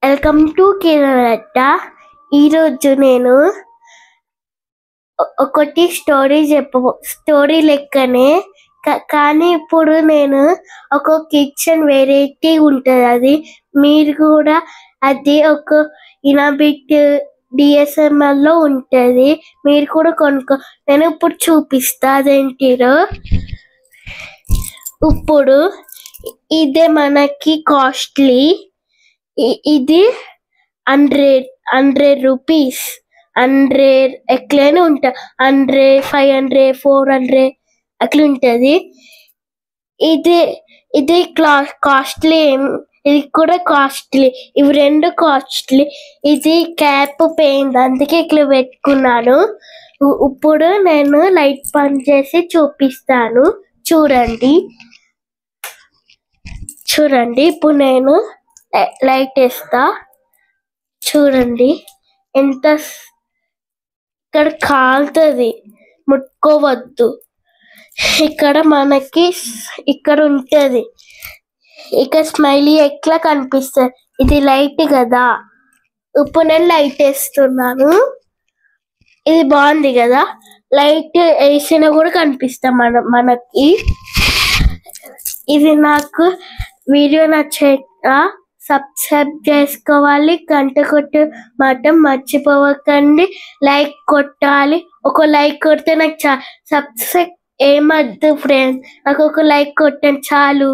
Welcome to కిరణట. ఈరోజు నేను ఒకటి స్టోరీ లెక్కనే కానీ ఇప్పుడు నేను ఒక కిచెన్ వెరైటీ ఉంటుంది. అది మీరు కూడా అది ఒక ఇనాబిట్ DSML లో ఉంటుంది. మీరు కూడా నేను ఇప్పుడు చూపిస్తా అదేంటిరో. ఇప్పుడు ఇదే మనకి కాస్ట్లీ. ఇది 100 రూపీస్, 100 ఎట్లనే ఉంటా, 100, 500, 400 అట్లా ఉంటది. ఇది కాస్ట్లీ, ఇది కూడా కాస్ట్లీ. ఇవి రెండు కాస్ట్లీ. ఇది క్యాప్ పోయింది, అందుకే ఇట్లా పెట్టుకున్నాను. ఇప్పుడు నేను లైట్ బంద్ చేసి చూపిస్తాను. చూడండి. ఇప్పుడు నేను లైట్ వేస్తా. చూడండి ఎంత ఇక్కడ కాలుతుంది, ముట్టుకోవద్దు. ఇక్కడ మనకి ఇక్కడ ఉంటది, ఇక్కడ స్మైలీ ఎట్లా కనిపిస్తుంది. ఇది లైట్ కదా. ఇప్పుడు నేను లైట్ వేస్తున్నాను. ఇది బాగుంది కదా. లైట్ వేసినా కూడా కనిపిస్తాం మనకి. ఇది నాకు వీడియో నచ్చాక సబ్స్క్రైబ్ చేసుకోవాలి, గంట కొట్టు మాత్రం మర్చిపోవకండి. లైక్ కొట్టాలి. ఒక లైక్ కొడితే నాకు సబ్స్క్రైబ్ ఏమద్దు ఫ్రెండ్స్, నాకు ఒక లైక్ కొట్టండి చాలు.